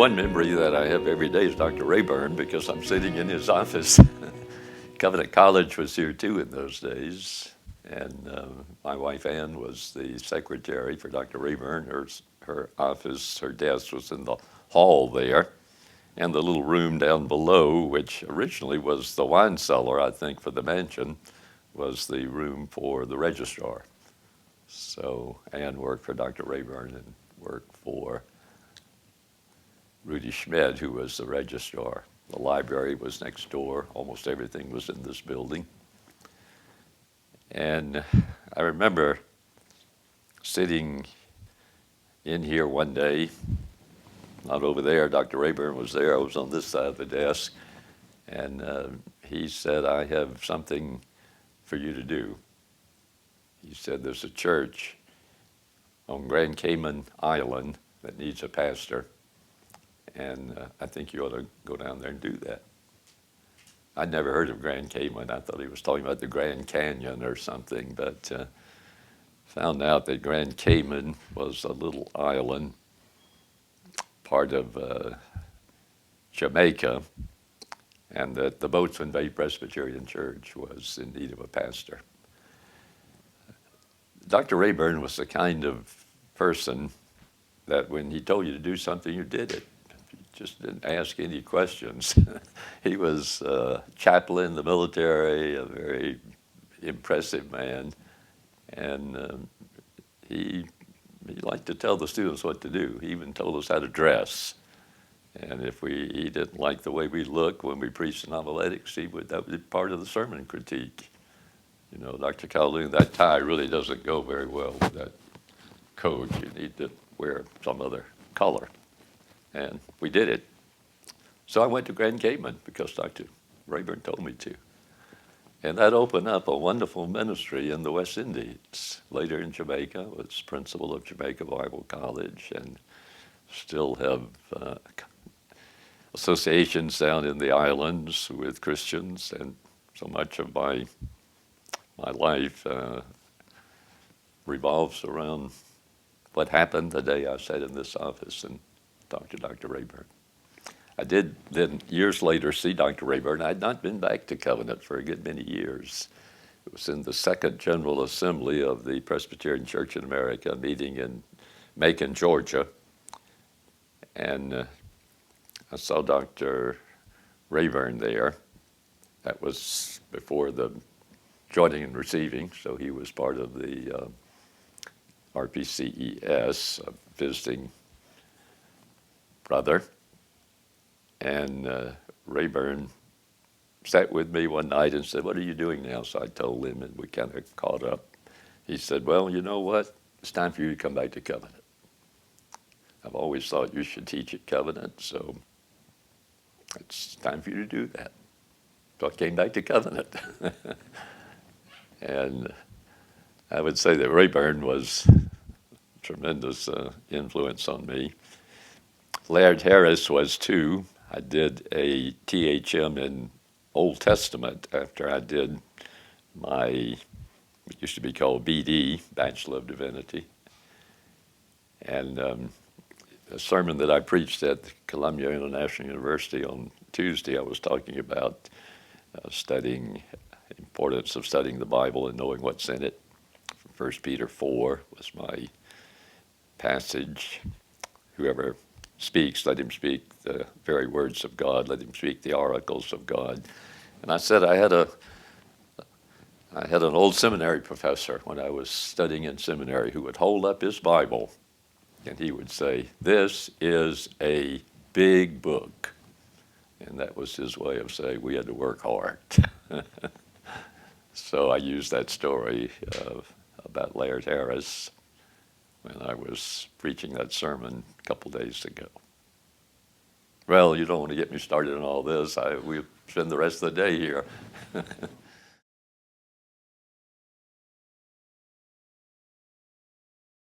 one memory that I have every day is Dr. Rayburn because I'm sitting in his office. Covenant College was here too in those days, and my wife Ann was the secretary for Dr. Rayburn. Her office, her desk was in the hall there, and the little room down below, which originally was the wine cellar, I think, for the mansion, was the room for the registrar. So Ann worked for Dr. Rayburn and worked for Rudy Schmidt, who was the registrar. The library was next door. Almost everything was in this building. And I remember sitting in here one day, not over there, Dr. Rayburn was there, I was on this side of the desk, and he said, "I have something for you to do." He said, "There's a church on Grand Cayman Island that needs a pastor, and I think you ought to go down there and do that." I'd never heard of Grand Cayman. I thought he was talking about the Grand Canyon or something, but found out that Grand Cayman was a little island, part of Jamaica, and that the Boatswain Bay Presbyterian Church was in need of a pastor. Dr. Rayburn was the kind of person that when he told you to do something, you did it. You just didn't ask any questions. He was a chaplain in the military, a very impressive man, and he liked to tell the students what to do. He even told us how to dress. And if he didn't like the way we looked when we preached in homiletics, that would be part of the sermon critique. You know, Dr. Calhoun, that tie really doesn't go very well with that coat. You need to wear some other color. And we did it. So I went to Grand Cayman because Dr. Rayburn told me to. And that opened up a wonderful ministry in the West Indies. Later in Jamaica, I was principal of Jamaica Bible College and still have associations down in the islands with Christians, and so much of my life revolves around what happened the day I sat in this office and talked to Dr. Rayburn. I did then years later see Dr. Rayburn. I had not been back to Covenant for a good many years. It was in the Second General Assembly of the Presbyterian Church in America, meeting in Macon, Georgia. And I saw Dr. Rayburn there. That was before the joining and receiving, so he was part of the RPCES, a visiting brother. And Rayburn sat with me one night and said, "What are you doing now?" So I told him, and we kind of caught up. He said, "Well, you know what? It's time for you to come back to Covenant. I've always thought you should teach at Covenant, so it's time for you to do that." So I came back to Covenant. And I would say that Rayburn was a tremendous influence on me. Laird Harris was too. I did a THM in Old Testament after I did my, it used to be called BD, Bachelor of Divinity. And a sermon that I preached at Columbia International University on Tuesday, I was talking about studying, the importance of studying the Bible and knowing what's in it. 1 Peter 4 was my passage. Whoever speaks, let him speak the very words of God, let him speak the oracles of God. And I said I had an old seminary professor when I was studying in seminary who would hold up his Bible and he would say, "This is a big book." And that was his way of saying we had to work hard. So I used that story about Laird Harris when I was preaching that sermon a couple days ago. Well, you don't want to get me started on all this. We'll spend the rest of the day here.